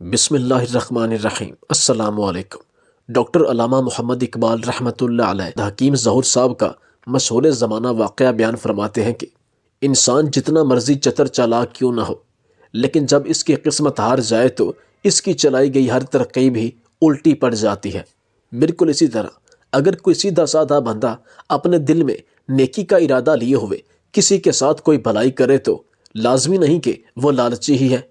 بسم اللہ الرحمن الرحیم۔ السلام علیکم۔ ڈاکٹر علامہ محمد اقبال رحمۃ اللہ علیہ حکیم ظہور صاحب کا مشہور زمانہ واقعہ بیان فرماتے ہیں کہ انسان جتنا مرضی چتر چالاک کیوں نہ ہو، لیکن جب اس کی قسمت ہار جائے تو اس کی چلائی گئی ہر ترقی بھی الٹی پڑ جاتی ہے۔ بالکل اسی طرح اگر کوئی سیدھا سادہ بندہ اپنے دل میں نیکی کا ارادہ لیے ہوئے کسی کے ساتھ کوئی بھلائی کرے تو لازمی نہیں کہ وہ لالچی ہی ہے۔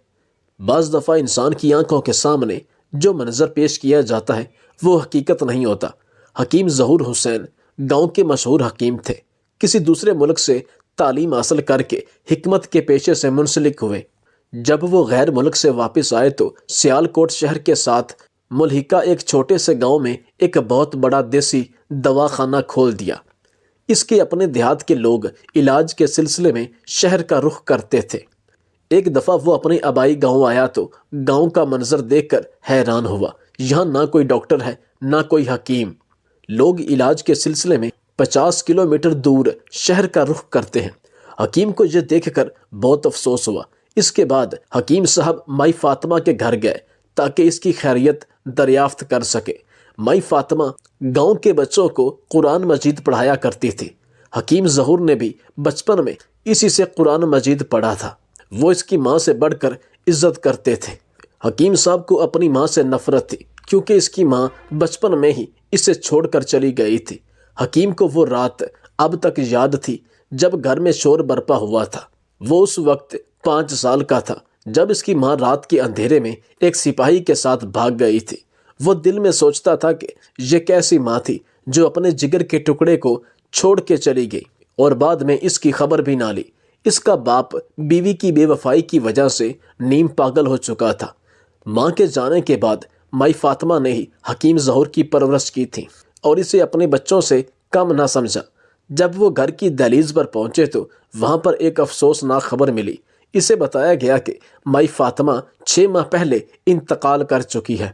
بعض دفعہ انسان کی آنکھوں کے سامنے جو منظر پیش کیا جاتا ہے وہ حقیقت نہیں ہوتا۔ حکیم ظہور حسین گاؤں کے مشہور حکیم تھے۔ کسی دوسرے ملک سے تعلیم حاصل کر کے حکمت کے پیشے سے منسلک ہوئے۔ جب وہ غیر ملک سے واپس آئے تو سیالکوٹ شہر کے ساتھ ملحقہ ایک چھوٹے سے گاؤں میں ایک بہت بڑا دیسی دواخانہ کھول دیا۔ اس کے اپنے دیہات کے لوگ علاج کے سلسلے میں شہر کا رخ کرتے تھے۔ ایک دفعہ وہ اپنے آبائی گاؤں آیا تو گاؤں کا منظر دیکھ کر حیران ہوا۔ یہاں نہ کوئی ڈاکٹر ہے نہ کوئی حکیم۔ لوگ علاج کے سلسلے میں 50 کلومیٹر دور شہر کا رخ کرتے ہیں۔ حکیم کو یہ دیکھ کر بہت افسوس ہوا۔ اس کے بعد حکیم صاحب مائی فاطمہ کے گھر گئے تاکہ اس کی خیریت دریافت کر سکے۔ مائی فاطمہ گاؤں کے بچوں کو قرآن مجید پڑھایا کرتی تھی۔ حکیم ظہور نے بھی بچپن میں اسی سے قرآن مجید پڑھا تھا۔ وہ اس کی ماں سے بڑھ کر عزت کرتے تھے۔ حکیم صاحب کو اپنی ماں سے نفرت تھی کیونکہ اس کی ماں بچپن میں ہی اسے چھوڑ کر چلی گئی تھی۔ حکیم کو وہ رات اب تک یاد تھی جب گھر میں شور برپا ہوا تھا۔ وہ اس وقت 5 سال کا تھا جب اس کی ماں رات کے اندھیرے میں ایک سپاہی کے ساتھ بھاگ گئی تھی۔ وہ دل میں سوچتا تھا کہ یہ کیسی ماں تھی جو اپنے جگر کے ٹکڑے کو چھوڑ کے چلی گئی اور بعد میں اس کی خبر بھی نہ لی۔ اس کا باپ بیوی کی بے وفائی کی وجہ سے نیم پاگل ہو چکا تھا۔ ماں کے جانے کے بعد مائی فاطمہ نے ہی حکیم ظہور کی پرورش کی تھی اور اسے اپنے بچوں سے کم نہ سمجھا۔ جب وہ گھر کی دہلیز پر پہنچے تو وہاں پر ایک افسوسناک خبر ملی۔ اسے بتایا گیا کہ مائی فاطمہ 6 ماہ پہلے انتقال کر چکی ہے۔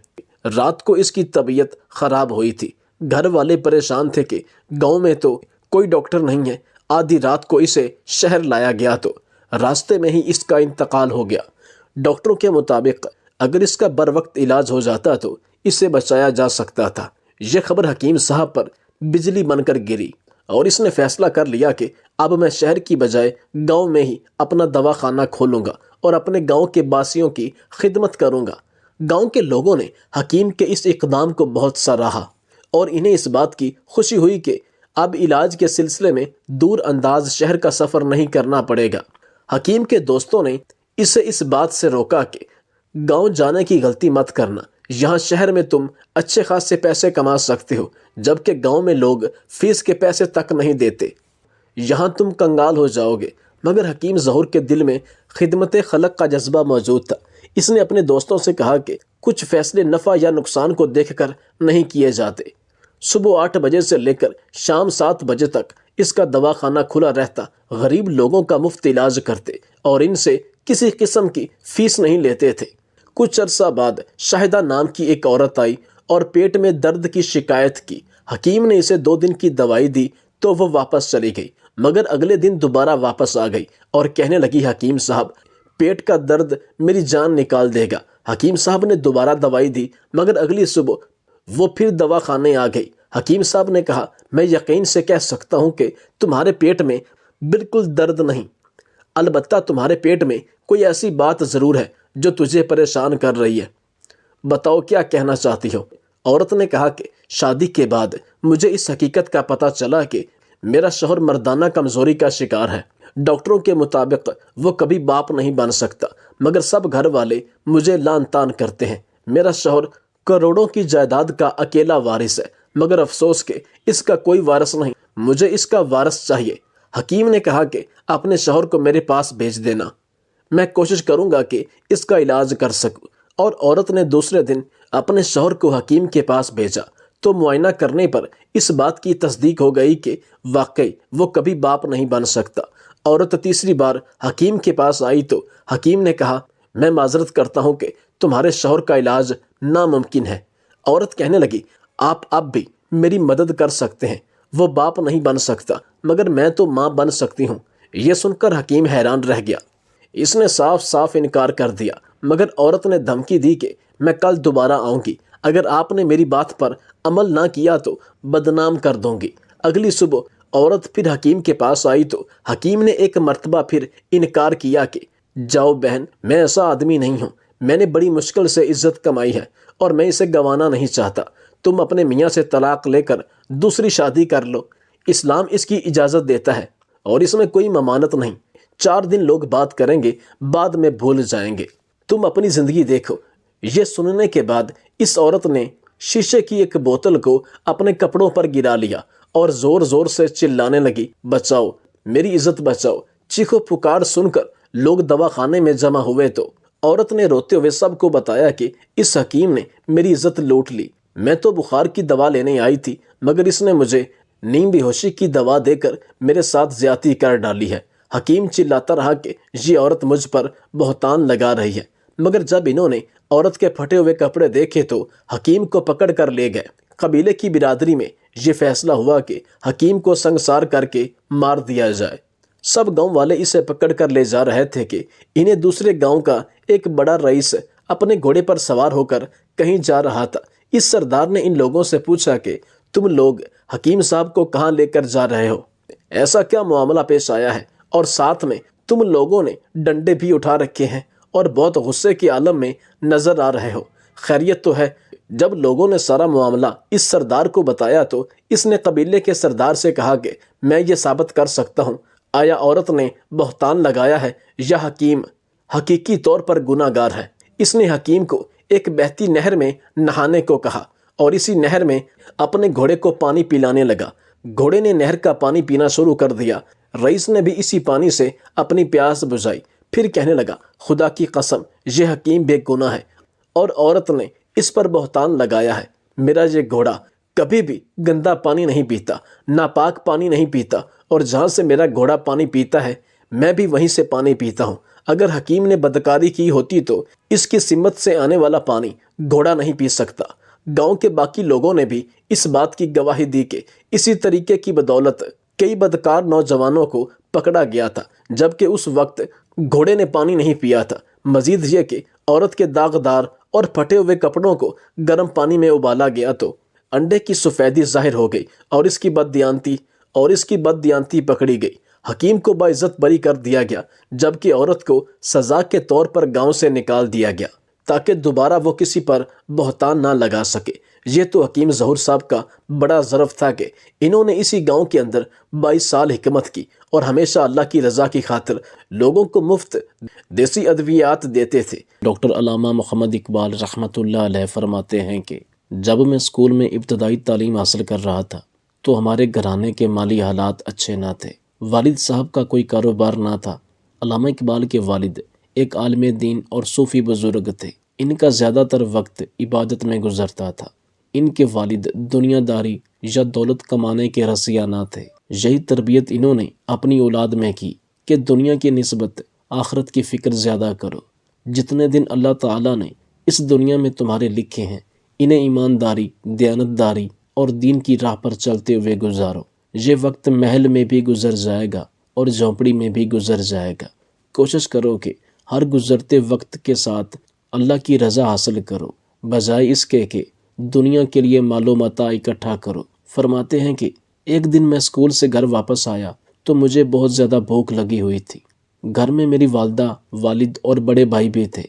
رات کو اس کی طبیعت خراب ہوئی تھی۔ گھر والے پریشان تھے کہ گاؤں میں تو کوئی ڈاکٹر نہیں ہے۔ آدھی رات کو اسے شہر لایا گیا تو راستے میں ہی اس کا انتقال ہو گیا۔ ڈاکٹروں کے مطابق اگر اس کا بر وقت علاج ہو جاتا تو اسے بچایا جا سکتا تھا۔ یہ خبر حکیم صاحب پر بجلی بن کر گری اور اس نے فیصلہ کر لیا کہ اب میں شہر کی بجائے گاؤں میں ہی اپنا دواخانہ کھولوں گا اور اپنے گاؤں کے باسیوں کی خدمت کروں گا۔ گاؤں کے لوگوں نے حکیم کے اس اقدام کو بہت سراہا اور انہیں اس بات کی خوشی ہوئی کہ اب علاج کے سلسلے میں دور انداز شہر کا سفر نہیں کرنا پڑے گا۔ حکیم کے دوستوں نے اسے اس بات سے روکا کہ گاؤں جانے کی غلطی مت کرنا۔ یہاں شہر میں تم اچھے خاصے پیسے کما سکتے ہو جبکہ گاؤں میں لوگ فیس کے پیسے تک نہیں دیتے۔ یہاں تم کنگال ہو جاؤ گے۔ مگر حکیم ظہور کے دل میں خدمت خلق کا جذبہ موجود تھا۔ اس نے اپنے دوستوں سے کہا کہ کچھ فیصلے نفع یا نقصان کو دیکھ کر نہیں کیے جاتے۔ صبح 8 بجے سے لے کر شام 7 بجے تک اس کا دواخانہ کھلا رہتا۔ غریب لوگوں کا مفت علاج کرتے اور ان سے کسی قسم کی فیس نہیں لیتے تھے۔ کچھ عرصہ بعد شاہدہ نام کی ایک عورت آئی اور پیٹ میں درد کی شکایت کی۔ حکیم نے اسے 2 دن کی دوائی دی تو وہ واپس چلی گئی، مگر اگلے دن دوبارہ واپس آ گئی اور کہنے لگی حکیم صاحب پیٹ کا درد میری جان نکال دے گا۔ حکیم صاحب نے دوبارہ دوائی دی مگر اگلی صبح وہ پھر دواخانے آ گئی۔ حکیم صاحب نے کہا میں یقین سے کہہ سکتا ہوں کہ تمہارے پیٹ میں بالکل درد نہیں، البتہ تمہارے پیٹ میں کوئی ایسی بات ضرور ہے جو تجھے پریشان کر رہی ہے۔ بتاؤ کیا کہنا چاہتی ہو؟ عورت نے کہا کہ شادی کے بعد مجھے اس حقیقت کا پتہ چلا کہ میرا شوہر مردانہ کمزوری کا شکار ہے۔ ڈاکٹروں کے مطابق وہ کبھی باپ نہیں بن سکتا مگر سب گھر والے مجھے لان تان کرتے ہیں۔ میرا شوہر کروڑوں کی جائیداد کا اکیلا وارث ہے مگر افسوس کہ اس کا کوئی وارث نہیں۔ مجھے اس کا وارث چاہیے۔ حکیم نے کہا کہ اپنے شوہر کو میرے پاس بھیج دینا، میں کوشش کروں گا کہ اس کا علاج کر سکوں۔ اور عورت نے دوسرے دن اپنے شوہر کو حکیم کے پاس بھیجا تو معائنہ کرنے پر اس بات کی تصدیق ہو گئی کہ واقعی وہ کبھی باپ نہیں بن سکتا۔ عورت تیسری بار حکیم کے پاس آئی تو حکیم نے کہا میں معذرت کرتا ہوں کہ تمہارے شوہر کا علاج ناممکن ہے۔ عورت کہنے لگی آپ اب بھی میری مدد کر سکتے ہیں، وہ باپ نہیں بن سکتا مگر میں تو ماں بن سکتی ہوں۔ یہ سن کر حکیم حیران رہ گیا۔ اس نے صاف صاف انکار کر دیا مگر عورت نے دھمکی دی کہ میں کل دوبارہ آؤں گی، اگر آپ نے میری بات پر عمل نہ کیا تو بدنام کر دوں گی۔ اگلی صبح عورت پھر حکیم کے پاس آئی تو حکیم نے ایک مرتبہ پھر انکار کیا کہ جاؤ بہن، میں ایسا آدمی نہیں ہوں، میں نے بڑی مشکل سے عزت کمائی ہے اور میں اسے گنوانا نہیں چاہتا، تم اپنے میاں سے طلاق لے کر دوسری شادی کر لو، اسلام اس کی اجازت دیتا ہے اور اس میں کوئی ممانعت نہیں، 4 دن لوگ بات کریں گے، بعد میں بھول جائیں گے، تم اپنی زندگی دیکھو۔ یہ سننے کے بعد اس عورت نے شیشے کی ایک بوتل کو اپنے کپڑوں پر گرا لیا اور زور زور سے چلانے لگی، بچاؤ میری عزت بچاؤ۔ چیخو پکار سن کر لوگ دواخانے میں جمع ہوئے تو عورت نے روتے ہوئے سب کو بتایا کہ اس حکیم نے میری عزت لوٹ لی، میں تو بخار کی دوا لینے آئی تھی مگر اس نے مجھے نیم بے ہوشی کی دوا دے کر میرے ساتھ زیادتی کر ڈالی ہے۔ حکیم چلاتا رہا کہ یہ عورت مجھ پر بہتان لگا رہی ہے، مگر جب انہوں نے عورت کے پھٹے ہوئے کپڑے دیکھے تو حکیم کو پکڑ کر لے گئے۔ قبیلے کی برادری میں یہ فیصلہ ہوا کہ حکیم کو سنگسار کر کے مار دیا جائے۔ سب گاؤں والے اسے پکڑ کر لے جا رہے تھے کہ انہیں دوسرے گاؤں کا ایک بڑا رئیس اپنے گھوڑے پر سوار ہو کر کہیں جا رہا تھا۔ اس سردار نے ان لوگوں سے پوچھا کہ تم لوگ حکیم صاحب کو کہاں لے کر جا رہے ہو؟ ایسا کیا معاملہ پیش آیا ہے؟ اور ساتھ میں تم لوگوں نے ڈنڈے بھی اٹھا رکھے ہیں اور بہت غصے کے عالم میں نظر آ رہے ہو، خیریت تو ہے؟ جب لوگوں نے سارا معاملہ اس سردار کو بتایا تو اس نے قبیلے کے سردار سے کہا کہ میں یہ ثابت کر سکتا ہوں، آیا عورت نے بہتان لگایا ہے یا حکیم حقیقی طور پر گناہ گار ہے۔ اس نے حکیم کو ایک بہتی نہر میں نہانے کو کہا اور اسی نہر میں اپنے گھوڑے کو پانی پلانے لگا۔ گھوڑے نے نہر کا پانی پینا شروع کر دیا۔ رئیس نے بھی اسی پانی سے اپنی پیاس بجھائی، پھر کہنے لگا خدا کی قسم یہ حکیم بے گناہ ہے اور عورت نے اس پر بہتان لگایا ہے، میرا یہ گھوڑا کبھی بھی گندا پانی نہیں پیتا، ناپاک پانی نہیں پیتا، اور جہاں سے میرا گھوڑا پانی پیتا ہے میں بھی وہیں سے پانی پیتا ہوں۔ اگر حکیم نے بدکاری کی ہوتی تو اس کی سمت سے آنے والا پانی گھوڑا نہیں پی سکتا۔ گاؤں کے باقی لوگوں نے بھی اس بات کی گواہی دی کہ اسی طریقے کی بدولت کئی بدکار نوجوانوں کو پکڑا گیا تھا، جبکہ اس وقت گھوڑے نے پانی نہیں پیا تھا۔ مزید یہ کہ عورت کے داغدار اور پھٹے ہوئے کپڑوں کو گرم پانی میں ابالا گیا تو انڈے کی سفیدی ظاہر ہو گئی اور اس کی بددیانتی پکڑی گئی۔ حکیم کو باعزت بری کر دیا گیا، جبکہ عورت کو سزا کے طور پر گاؤں سے نکال دیا گیا تاکہ دوبارہ وہ کسی پر بہتان نہ لگا سکے۔ یہ تو حکیم ظہور صاحب کا بڑا ظرف تھا کہ انہوں نے اسی گاؤں کے اندر 22 سال حکمت کی اور ہمیشہ اللہ کی رضا کی خاطر لوگوں کو مفت دیسی ادویات دیتے تھے۔ ڈاکٹر علامہ محمد اقبال رحمۃ اللہ علیہ فرماتے ہیں کہ جب میں اسکول میں ابتدائی تعلیم حاصل کر رہا تھا تو ہمارے گھرانے کے مالی حالات اچھے نہ تھے، والد صاحب کا کوئی کاروبار نہ تھا۔ علامہ اقبال کے والد ایک عالم دین اور صوفی بزرگ تھے، ان کا زیادہ تر وقت عبادت میں گزرتا تھا۔ ان کے والد دنیا داری یا دولت کمانے کے رسیہ نہ تھے۔ یہی تربیت انہوں نے اپنی اولاد میں کی کہ دنیا کی نسبت آخرت کی فکر زیادہ کرو، جتنے دن اللہ تعالیٰ نے اس دنیا میں تمہارے لکھے ہیں انہیں ایمانداری، دیانتداری اور دین کی راہ پر چلتے ہوئے گزارو۔ یہ وقت محل میں بھی گزر جائے گا اور جھونپڑی میں بھی گزر جائے گا، کوشش کرو کہ ہر گزرتے وقت کے ساتھ اللہ کی رضا حاصل کرو، بجائے اس کے کہ دنیا کے لیے مال و متاع اکٹھا کرو۔ فرماتے ہیں کہ ایک دن میں اسکول سے گھر واپس آیا تو مجھے بہت زیادہ بھوک لگی ہوئی تھی۔ گھر میں میری والدہ، والد اور بڑے بھائی بھی تھے۔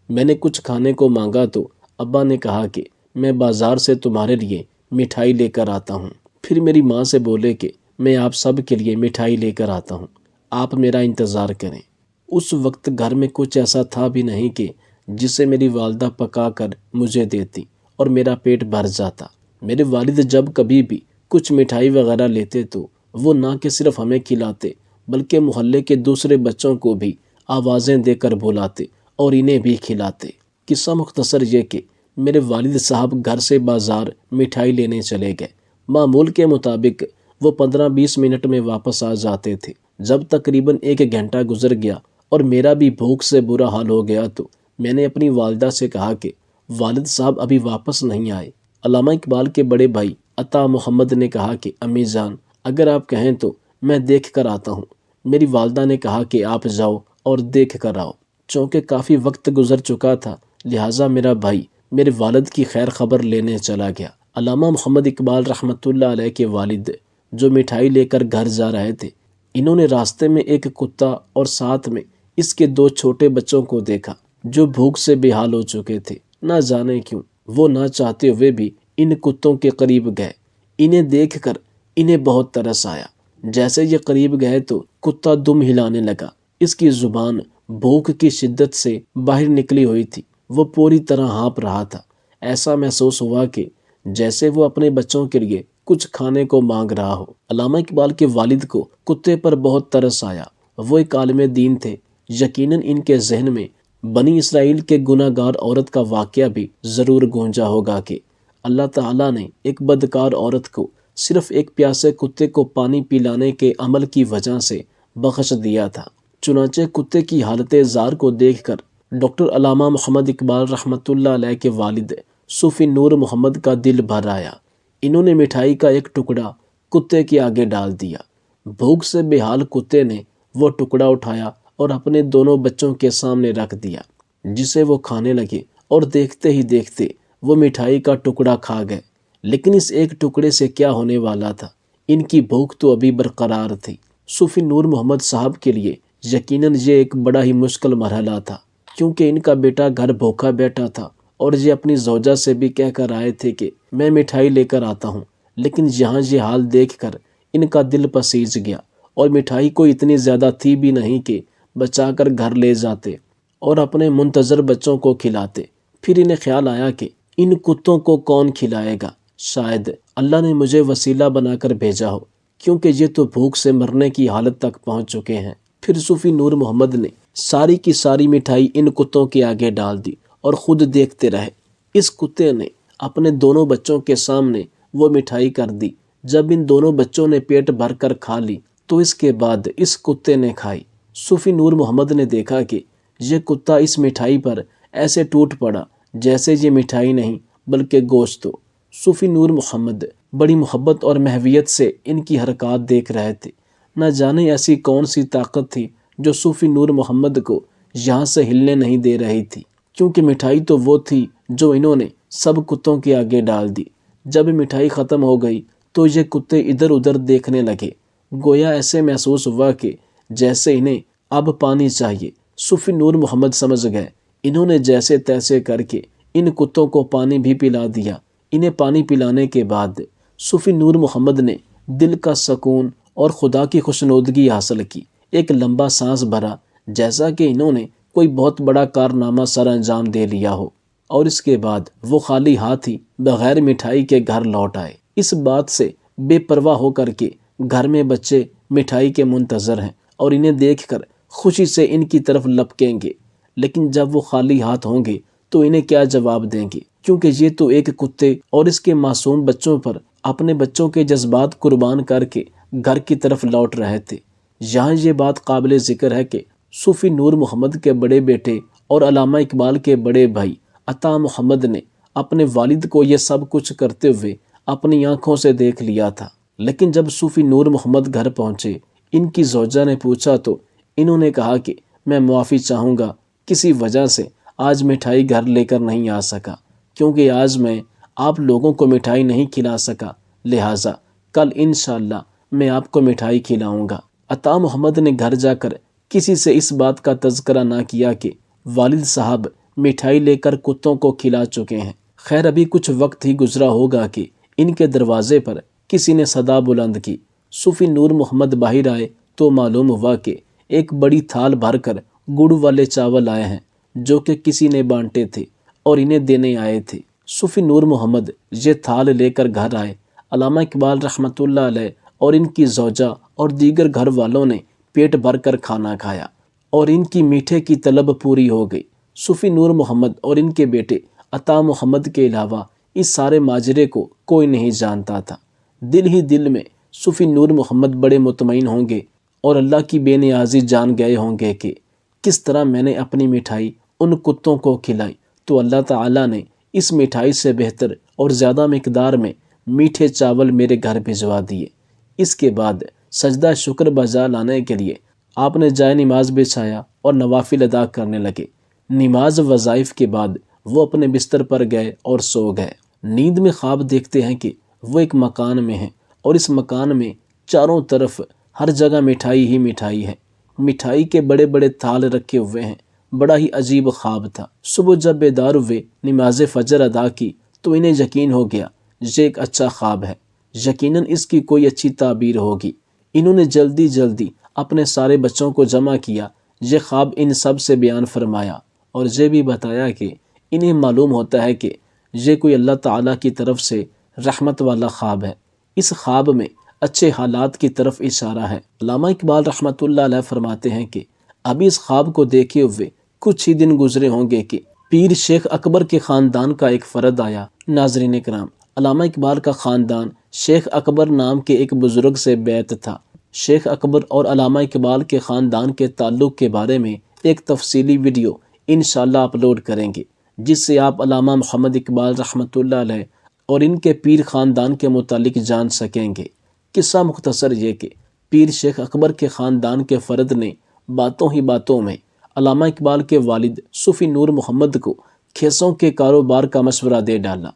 میں نے کچھ کھانے کو مانگا تو ابا نے کہا کہ میں بازار سے تمہارے لیے مٹھائی لے کر آتا ہوں۔ پھر میری ماں سے بولے کہ میں آپ سب کے لیے مٹھائی لے کر آتا ہوں، آپ میرا انتظار کریں۔ اس وقت گھر میں کچھ ایسا تھا بھی نہیں کہ جسے میری والدہ پکا کر مجھے دیتی اور میرا پیٹ بھر جاتا۔ میرے والد جب کبھی بھی کچھ مٹھائی وغیرہ لیتے تو وہ نہ کہ صرف ہمیں کھلاتے بلکہ محلے کے دوسرے بچوں کو بھی آوازیں دے کر بلاتے اور انہیں بھی کھلاتے۔ قصہ مختصر یہ کہ میرے والد صاحب گھر سے بازار مٹھائی لینے چلے گئے۔ معمول کے مطابق وہ 15-20 منٹ میں واپس آ جاتے تھے۔ جب تقریباً 1 گھنٹہ گزر گیا اور میرا بھی بھوک سے برا حال ہو گیا تو میں نے اپنی والدہ سے کہا کہ والد صاحب ابھی واپس نہیں آئے۔ علامہ اقبال کے بڑے بھائی عطا محمد نے کہا کہ امی جان اگر آپ کہیں تو میں دیکھ کر آتا ہوں۔ میری والدہ نے کہا کہ آپ جاؤ اور دیکھ کر آؤ۔ چونکہ کافی وقت گزر چکا تھا، لہٰذا میرا بھائی میرے والد کی خیر خبر لینے چلا گیا۔ علامہ محمد اقبال رحمۃ اللہ علیہ کے والد جو مٹھائی لے کر گھر جا رہے تھے، انہوں نے راستے میں ایک کتا اور ساتھ میں اس کے 2 چھوٹے بچوں کو دیکھا جو بھوک سے بے حال ہو چکے تھے۔ نہ جانے کیوں وہ نہ چاہتے ہوئے بھی ان کتوں کے قریب گئے۔ انہیں دیکھ کر انہیں بہت ترس آیا۔ جیسے یہ قریب گئے تو کتا دم ہلانے لگا۔ اس کی زبان بھوک کی شدت سے باہر نکلی ہوئی تھی، وہ پوری طرح ہانپ رہا تھا۔ ایسا محسوس ہوا کہ جیسے وہ اپنے بچوں کے لیے کچھ کھانے کو مانگ رہا ہو۔ علامہ اقبال کے والد کو کتے پر بہت ترس آیا۔ وہ ایک عالم دین تھے، یقیناً ان کے ذہن میں بنی اسرائیل کے گناہ گار عورت کا واقعہ بھی ضرور گونجا ہوگا کہ اللہ تعالیٰ نے ایک بدکار عورت کو صرف ایک پیاسے کتے کو پانی پلانے کے عمل کی وجہ سے بخش دیا تھا۔ چنانچہ کتے کی حالت زار کو دیکھ کر ڈاکٹر علامہ محمد اقبال رحمۃ اللہ علیہ کے والد صوفی نور محمد کا دل بھر آیا۔ انہوں نے مٹھائی کا ایک ٹکڑا کتے کے آگے ڈال دیا۔ بھوک سے بے حال کتے نے وہ ٹکڑا اٹھایا اور اپنے دونوں بچوں کے سامنے رکھ دیا، جسے وہ کھانے لگے اور دیکھتے ہی دیکھتے وہ مٹھائی کا ٹکڑا کھا گئے۔ لیکن اس ایک ٹکڑے سے کیا ہونے والا تھا؟ ان کی بھوک تو ابھی برقرار تھی۔ صوفی نور محمد صاحب کے لیے یقیناً یہ ایک بڑا ہی مشکل مرحلہ تھا، کیونکہ ان کا بیٹا گھر بھوکا بیٹھا تھا اور یہ اپنی زوجہ سے بھی کہہ کر آئے تھے کہ میں مٹھائی لے کر آتا ہوں، لیکن یہاں یہ حال دیکھ کر ان کا دل پسیج گیا، اور مٹھائی کوئی اتنی زیادہ تھی بھی نہیں کہ بچا کر گھر لے جاتے اور اپنے منتظر بچوں کو کھلاتے۔ پھر انہیں خیال آیا کہ ان کتوں کو کون کھلائے گا؟ شاید اللہ نے مجھے وسیلہ بنا کر بھیجا ہو، کیونکہ یہ تو بھوک سے مرنے کی حالت تک پہنچ چکے ہیں۔ پھر صوفی نور محمد نے ساری کی ساری مٹھائی ان کتوں کے آگے ڈال دی اور خود دیکھتے رہے۔ اس کتے نے اپنے دونوں بچوں کے سامنے وہ مٹھائی کر دی۔ جب ان دونوں بچوں نے پیٹ بھر کر کھا لی تو اس کے بعد اس کتے نے کھائی۔ صوفی نور محمد نے دیکھا کہ یہ کتا اس مٹھائی پر ایسے ٹوٹ پڑا جیسے یہ مٹھائی نہیں بلکہ گوشت ہو۔ صوفی نور محمد بڑی محبت اور محویت سے ان کی حرکات دیکھ رہے تھے۔ نہ جانے ایسی کون سی طاقت تھی جو صوفی نور محمد کو یہاں سے ہلنے نہیں دے رہی تھی، کیونکہ مٹھائی تو وہ تھی جو انہوں نے سب کتوں کے آگے ڈال دی۔ جب مٹھائی ختم ہو گئی تو یہ کتے ادھر ادھر دیکھنے لگے، گویا ایسے محسوس ہوا کہ جیسے انہیں اب پانی چاہیے۔ صوفی نور محمد سمجھ گئے، انہوں نے جیسے تیسے کر کے ان کتوں کو پانی بھی پلا دیا۔ انہیں پانی پلانے کے بعد صوفی نور محمد نے دل کا سکون اور خدا کی خوشنودگی حاصل کی۔ ایک لمبا سانس بھرا، جیسا کہ انہوں نے کوئی بہت بڑا کارنامہ سر انجام دے لیا ہو، اور اس کے بعد وہ خالی ہاتھ ہی بغیر مٹھائی کے گھر لوٹ آئے۔ اس بات سے بے پرواہ ہو کر کے گھر میں بچے مٹھائی کے منتظر ہیں اور انہیں دیکھ کر خوشی سے ان کی طرف لپکیں گے، لیکن جب وہ خالی ہاتھ ہوں گے تو انہیں کیا جواب دیں گے؟ کیونکہ یہ تو ایک کتے اور اس کے معصوم بچوں پر اپنے بچوں کے جذبات قربان کر کے گھر کی طرف لوٹ رہے تھے۔ یہاں یہ بات قابل ذکر ہے کہ صوفی نور محمد کے بڑے بیٹے اور علامہ اقبال کے بڑے بھائی عطا محمد نے اپنے والد کو یہ سب کچھ کرتے ہوئے اپنی آنکھوں سے دیکھ لیا تھا۔ لیکن جب صوفی نور محمد گھر پہنچے، ان کی زوجہ نے پوچھا تو انہوں نے کہا کہ میں معافی چاہوں گا، کسی وجہ سے آج مٹھائی گھر لے کر نہیں آ سکا، کیونکہ آج میں آپ لوگوں کو مٹھائی نہیں کھلا سکا، لہٰذا کل انشاءاللہ میں آپ کو مٹھائی کھلاؤں گا۔ عطا محمد نے گھر جا کر کسی سے اس بات کا تذکرہ نہ کیا کہ والد صاحب مٹھائی لے کر کتوں کو کھلا چکے ہیں۔ خیر ابھی کچھ وقت ہی گزرا ہوگا کہ ان کے دروازے پر کسی نے صدا بلند کی۔ صوفی نور محمد باہر آئے تو معلوم ہوا کہ ایک بڑی تھال بھر کر گڑ والے چاول آئے ہیں، جو کہ کسی نے بانٹے تھے اور انہیں دینے آئے تھے۔ صوفی نور محمد یہ تھال لے کر گھر آئے۔ علامہ اقبال رحمۃ اللہ علیہ اور ان کی زوجہ اور دیگر گھر والوں نے پیٹ بھر کر کھانا کھایا اور ان کی میٹھے کی طلب پوری ہو گئی۔ صوفی نور محمد اور ان کے بیٹے عطا محمد کے علاوہ اس سارے ماجرے کو کوئی نہیں جانتا تھا۔ دل ہی دل میں صوفی نور محمد بڑے مطمئن ہوں گے اور اللہ کی بے نیازی جان گئے ہوں گے کہ کس طرح میں نے اپنی مٹھائی ان کتوں کو کھلائی تو اللہ تعالیٰ نے اس مٹھائی سے بہتر اور زیادہ مقدار میں میٹھے چاول میرے گھر بھجوا دیے۔ اس کے بعد سجدہ شکر بجا لانے کے لیے آپ نے جائے نماز بچھایا اور نوافل ادا کرنے لگے۔ نماز وظائف کے بعد وہ اپنے بستر پر گئے اور سو گئے۔ نیند میں خواب دیکھتے ہیں کہ وہ ایک مکان میں ہیں اور اس مکان میں چاروں طرف ہر جگہ مٹھائی ہی مٹھائی ہے، مٹھائی کے بڑے بڑے تھال رکھے ہوئے ہیں۔ بڑا ہی عجیب خواب تھا۔ صبح جب بیدار ہوئے، نماز فجر ادا کی تو انہیں یقین ہو گیا یہ ایک اچھا خواب ہے، یقیناً اس کی کوئی اچھی تعبیر ہوگی۔ انہوں نے جلدی جلدی اپنے سارے بچوں کو جمع کیا، یہ خواب ان سب سے بیان فرمایا اور یہ بھی بتایا کہ انہیں معلوم ہوتا ہے کہ یہ کوئی اللہ تعالیٰ کی طرف سے رحمت والا خواب ہے۔ اس خواب میں اچھے حالات کی طرف اشارہ ہے۔ علامہ اقبال رحمۃ اللہ علیہ فرماتے ہیں کہ ابھی اس خواب کو دیکھے ہوئے کچھ ہی دن گزرے ہوں گے کہ پیر شیخ اکبر کے خاندان کا ایک فرد آیا۔ ناظرین کرام، علامہ اقبال کا خاندان شیخ اکبر نام کے ایک بزرگ سے بیعت تھا۔ شیخ اکبر اور علامہ اقبال کے خاندان کے تعلق کے بارے میں ایک تفصیلی ویڈیو انشاءاللہ اپلوڈ کریں گے، جس سے آپ علامہ محمد اقبال رحمۃ اللہ علیہ اور ان کے پیر خاندان کے متعلق جان سکیں گے۔ قصہ مختصر یہ کہ پیر شیخ اکبر کے خاندان کے فرد نے باتوں ہی باتوں میں علامہ اقبال کے والد صوفی نور محمد کو کھیسوں کے کاروبار کا مشورہ دے ڈالا۔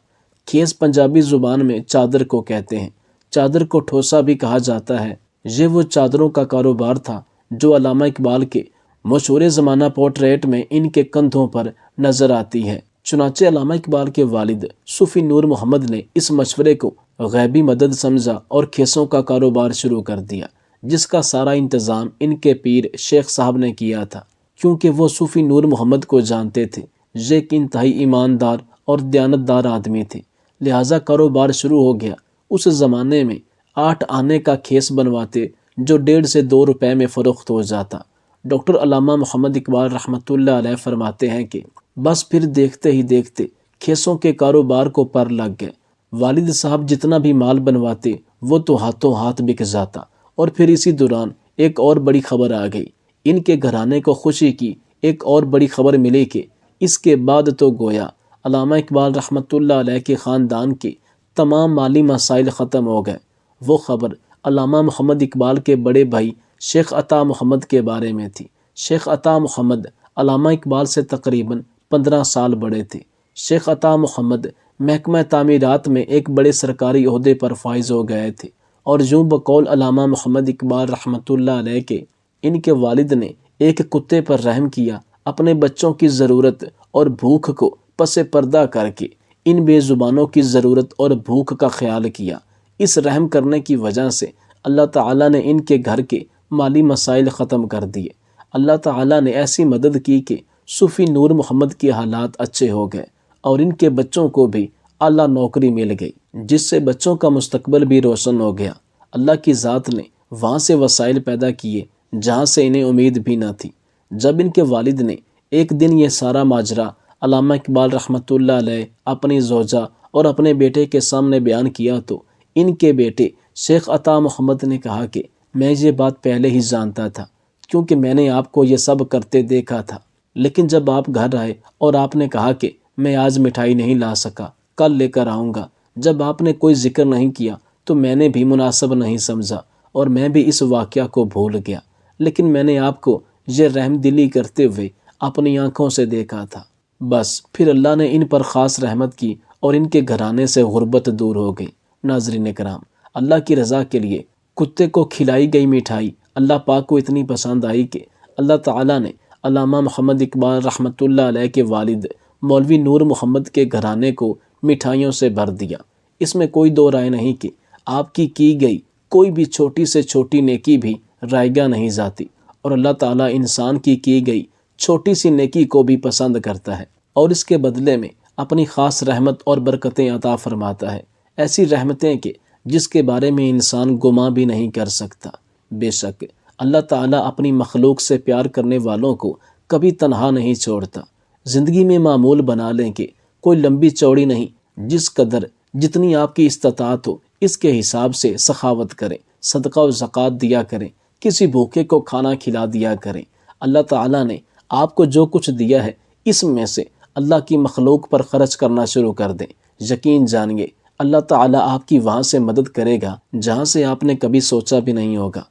کھیس پنجابی زبان میں چادر کو کہتے ہیں۔ چادر کو ٹھوسا بھی کہا جاتا ہے۔ یہ وہ چادروں کا کاروبار تھا جو علامہ اقبال کے مشہور زمانہ پورٹریٹ میں ان کے کندھوں پر نظر آتی ہے۔ چنانچہ علامہ اقبال کے والد صوفی نور محمد نے اس مشورے کو غیبی مدد سمجھا اور کھیسوں کا کاروبار شروع کر دیا، جس کا سارا انتظام ان کے پیر شیخ صاحب نے کیا تھا۔ کیونکہ وہ صوفی نور محمد کو جانتے تھے، یہ ایک انتہائی ایماندار اور دیانتدار آدمی تھے، لہٰذا کاروبار شروع ہو گیا۔ اس زمانے میں 8 آنے کا کھیس بنواتے جو 1.5 سے 2 روپے میں فروخت ہو جاتا۔ ڈاکٹر علامہ محمد اقبال رحمۃ اللہ علیہ فرماتے ہیں کہ بس پھر دیکھتے ہی دیکھتے کھیسوں کے کاروبار کو پر لگ گئے۔ والد صاحب جتنا بھی مال بنواتے وہ تو ہاتھوں ہاتھ بک جاتا، اور پھر اسی دوران ایک اور بڑی خبر آ گئی۔ ان کے گھرانے کو خوشی کی ایک اور بڑی خبر ملی کہ اس کے بعد تو گویا علامہ اقبال رحمۃ اللہ علیہ کے خاندان کے تمام مالی مسائل ختم ہو گئے۔ وہ خبر علامہ محمد اقبال کے بڑے بھائی شیخ عطا محمد کے بارے میں تھی۔ شیخ عطا محمد علامہ اقبال سے تقریباً 15 سال بڑے تھے۔ شیخ عطا محمد محکمہ تعمیرات میں ایک بڑے سرکاری عہدے پر فائز ہو گئے تھے، اور یوں بقول علامہ محمد اقبال رحمۃ اللہ علیہ کے ان کے والد نے ایک کتے پر رحم کیا، اپنے بچوں کی ضرورت اور بھوک کو پس پردہ کر کے ان بے زبانوں کی ضرورت اور بھوک کا خیال کیا۔ اس رحم کرنے کی وجہ سے اللہ تعالیٰ نے ان کے گھر کے مالی مسائل ختم کر دیے۔ اللہ تعالیٰ نے ایسی مدد کی کہ صوفی نور محمد کے حالات اچھے ہو گئے اور ان کے بچوں کو بھی اعلیٰ نوکری مل گئی، جس سے بچوں کا مستقبل بھی روشن ہو گیا۔ اللہ کی ذات نے وہاں سے وسائل پیدا کیے جہاں سے انہیں امید بھی نہ تھی۔ جب ان کے والد نے ایک دن یہ سارا ماجرا علامہ اقبال رحمۃ اللہ علیہ، اپنی زوجہ اور اپنے بیٹے کے سامنے بیان کیا تو ان کے بیٹے شیخ عطا محمد نے کہا کہ میں یہ بات پہلے ہی جانتا تھا، کیونکہ میں نے آپ کو یہ سب کرتے دیکھا تھا، لیکن جب آپ گھر آئے اور آپ نے کہا کہ میں آج مٹھائی نہیں لا سکا، کل لے کر آؤں گا، جب آپ نے کوئی ذکر نہیں کیا تو میں نے بھی مناسب نہیں سمجھا اور میں بھی اس واقعہ کو بھول گیا، لیکن میں نے آپ کو یہ رحم دلی کرتے ہوئے اپنی آنکھوں سے دیکھا تھا۔ بس پھر اللہ نے ان پر خاص رحمت کی اور ان کے گھرانے سے غربت دور ہو گئی۔ ناظرین کرام، اللہ کی رضا کے لیے کتے کو کھلائی گئی مٹھائی اللہ پاک کو اتنی پسند آئی کہ اللہ تعالیٰ نے علامہ محمد اقبال رحمۃ اللہ علیہ کے والد مولوی نور محمد کے گھرانے کو مٹھائیوں سے بھر دیا۔ اس میں کوئی دو رائے نہیں کہ آپ کی گئی کوئی بھی چھوٹی سے چھوٹی نیکی بھی رائیگاں نہیں جاتی، اور اللہ تعالیٰ انسان کی گئی چھوٹی سی نیکی کو بھی پسند کرتا ہے اور اس کے بدلے میں اپنی خاص رحمت اور برکتیں عطا فرماتا ہے، ایسی رحمتیں کہ جس کے بارے میں انسان گمان بھی نہیں کر سکتا۔ بے شک اللہ تعالیٰ اپنی مخلوق سے پیار کرنے والوں کو کبھی تنہا نہیں چھوڑتا۔ زندگی میں معمول بنا لیں کہ کوئی لمبی چوڑی نہیں، جس قدر جتنی آپ کی استطاعت ہو اس کے حساب سے سخاوت کریں، صدقہ و زکوٰۃ دیا کریں، کسی بھوکے کو کھانا کھلا دیا کریں۔ اللہ تعالیٰ نے آپ کو جو کچھ دیا ہے اس میں سے اللہ کی مخلوق پر خرچ کرنا شروع کر دیں، یقین جانیے اللہ تعالیٰ آپ کی وہاں سے مدد کرے گا جہاں سے آپ نے کبھی سوچا بھی نہیں ہوگا۔